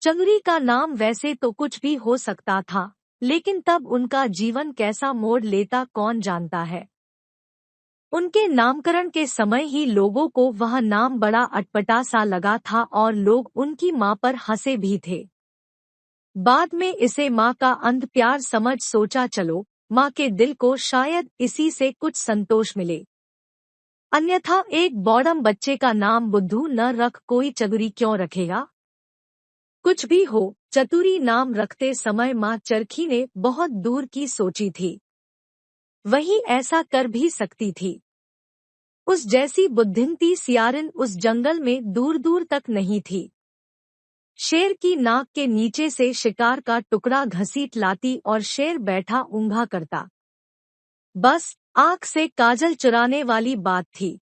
चंगरी का नाम वैसे तो कुछ भी हो सकता था, लेकिन तब उनका जीवन कैसा मोड़ लेता कौन जानता है। उनके नामकरण के समय ही लोगों को वह नाम बड़ा अटपटा सा लगा था और लोग उनकी मां पर हंसे भी थे। बाद में इसे मां का अंध प्यार समझ सोचा चलो, मां के दिल को शायद इसी से कुछ संतोष मिले। अन्यथा एक बॉडम बच्चे का नाम बुद्धू न रख कोई चतुरी क्यों रखेगा। कुछ भी हो, चतुरी नाम रखते समय मां चरखी ने बहुत दूर की सोची थी। वही ऐसा कर भी सकती थी। उस जैसी बुद्धिमती सियारिन उस जंगल में दूर दूर तक नहीं थी। शेर की नाक के नीचे से शिकार का टुकड़ा घसीट लाती और शेर बैठा ऊँघा करता। बस आँख से काजल चुराने वाली बात थी।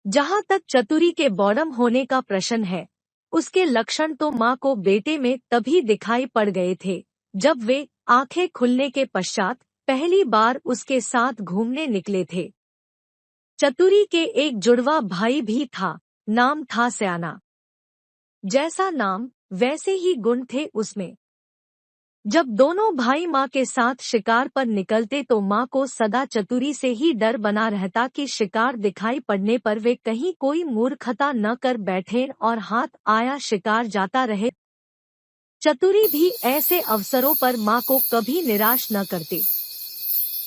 जहाँ तक चतुरी के बॉडम होने का प्रश्न है, उसके लक्षण तो माँ को बेटे में तभी दिखाई पड़ गए थे जब वे आंखें खुलने के पश्चात पहली बार उसके साथ घूमने निकले थे। चतुरी के एक जुड़वा भाई भी था, नाम था सयाना। जैसा नाम वैसे ही गुण थे उसमें। जब दोनों भाई माँ के साथ शिकार पर निकलते तो माँ को सदा चतुरी से ही डर बना रहता कि शिकार दिखाई पड़ने पर वे कहीं कोई मूर्खता न कर बैठे और हाथ आया शिकार जाता रहे। चतुरी भी ऐसे अवसरों पर माँ को कभी निराश न करते।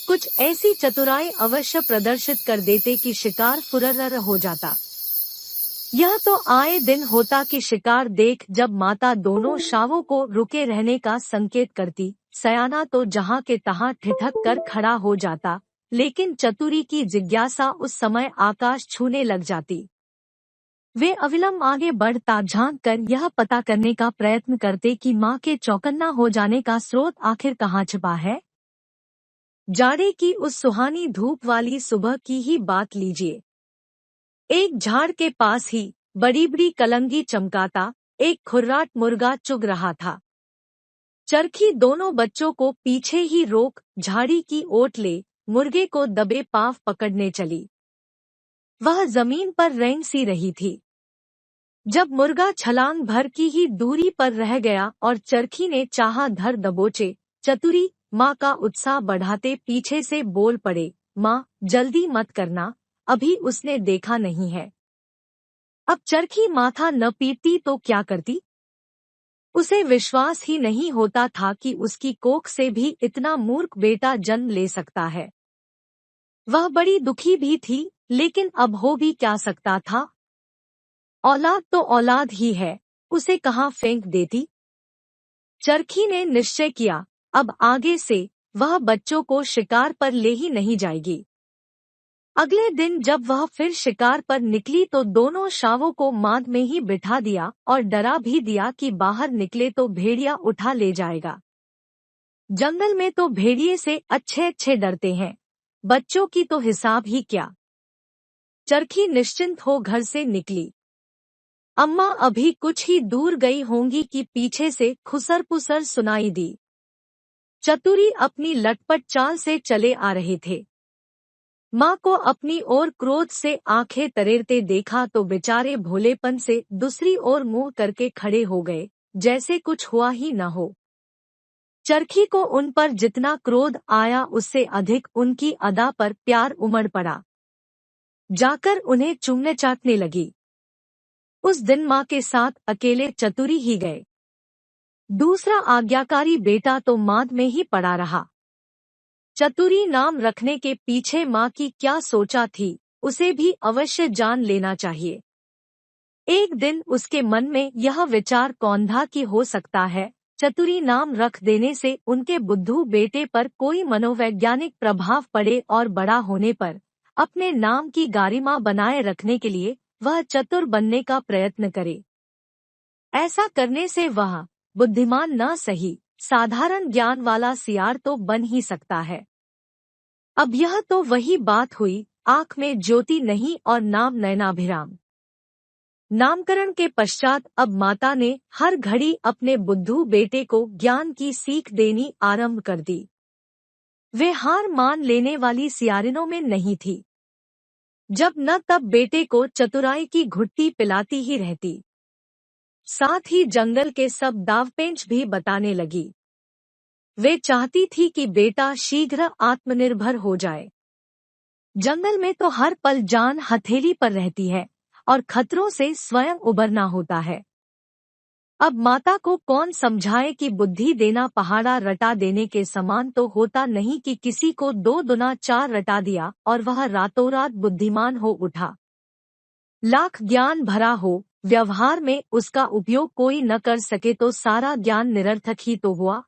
कुछ ऐसी चतुराई अवश्य प्रदर्शित कर देते कि शिकार फुर्र हो जाता। यह तो आए दिन होता कि शिकार देख जब माता दोनों शावों को रुके रहने का संकेत करती, सयाना तो जहाँ के तहाँ ठिठक कर खड़ा हो जाता, लेकिन चतुरी की जिज्ञासा उस समय आकाश छूने लग जाती। वे अविलंब आगे बढ़ता झांक कर यह पता करने का प्रयत्न करते कि माँ के चौकन्ना हो जाने का स्रोत आखिर कहाँ छिपा है। जाड़े की उस सुहानी धूप वाली सुबह की ही बात लीजिए। एक झाड़ के पास ही बड़ी बड़ी कलंगी चमकाता एक खुर्राट मुर्गा चुग रहा था। चरखी दोनों बच्चों को पीछे ही रोक झाड़ी की ओट ले मुर्गे को दबे पांव पकड़ने चली। वह जमीन पर रेंग सी रही थी। जब मुर्गा छलांग भर की ही दूरी पर रह गया और चरखी ने चाहा धर दबोचे, चतुरी माँ का उत्साह बढ़ाते पीछे से बोल पड़े, माँ जल्दी मत करना, अभी उसने देखा नहीं है। अब चरखी माथा न पीटती तो क्या करती। उसे विश्वास ही नहीं होता था कि उसकी कोख से भी इतना मूर्ख बेटा जन्म ले सकता है। वह बड़ी दुखी भी थी, लेकिन अब हो भी क्या सकता था। औलाद तो औलाद ही है, उसे कहाँ फेंक देती। चरखी ने निश्चय किया, अब आगे से वह बच्चों को शिकार पर ले ही नहीं जाएगी। अगले दिन जब वह फिर शिकार पर निकली तो दोनों शावों को माद में ही बिठा दिया और डरा भी दिया कि बाहर निकले तो भेड़िया उठा ले जाएगा। जंगल में तो भेड़िए से अच्छे अच्छे डरते हैं, बच्चों की तो हिसाब ही क्या। चरखी निश्चिंत हो घर से निकली। अम्मा अभी कुछ ही दूर गई होंगी कि पीछे से खुसर पुसर सुनाई दी। चतुरी अपनी लटपट चाल से चले आ रहे थे। माँ को अपनी ओर क्रोध से आंखें तरेरते देखा तो बेचारे भोलेपन से दूसरी ओर मुंह करके खड़े हो गए, जैसे कुछ हुआ ही न हो। चरखी को उन पर जितना क्रोध आया उससे अधिक उनकी अदा पर प्यार उमड़ पड़ा। जाकर उन्हें चूमने चाटने लगी। उस दिन माँ के साथ अकेले चतुरी ही गए। दूसरा आज्ञाकारी बेटा तो माद में ही पड़ा रहा। चतुरी नाम रखने के पीछे माँ की क्या सोचा थी, उसे भी अवश्य जान लेना चाहिए। एक दिन उसके मन में यह विचार कौन था कि हो सकता है चतुरी नाम रख देने से उनके बुद्धू बेटे पर कोई मनोवैज्ञानिक प्रभाव पड़े और बड़ा होने पर अपने नाम की गारिमा बनाए रखने के लिए वह चतुर बनने का प्रयत्न करे। ऐसा करने से वह बुद्धिमान न सही साधारण ज्ञान वाला सियार तो बन ही सकता है। अब यह तो वही बात हुई, आँख में ज्योति नहीं और नाम नयनाभिराम। नामकरण के पश्चात अब माता ने हर घड़ी अपने बुद्धू बेटे को ज्ञान की सीख देनी आरंभ कर दी। वे हार मान लेने वाली सियारिनों में नहीं थी। जब न तब बेटे को चतुराई की घुट्टी पिलाती ही रहती। साथ ही जंगल के सब दावपेंच भी बताने लगी। वे चाहती थी कि बेटा शीघ्र आत्मनिर्भर हो जाए। जंगल में तो हर पल जान हथेली पर रहती है और खतरों से स्वयं उबरना होता है। अब माता को कौन समझाए कि बुद्धि देना पहाड़ा रटा देने के समान तो होता नहीं कि किसी को 2 दुना 4 रटा दिया और वह रातों रात बुद्धिमान हो उठा। लाख ज्ञान भरा हो, व्यवहार में उसका उपयोग कोई न कर सके तो सारा ज्ञान निरर्थक ही तो हुआ।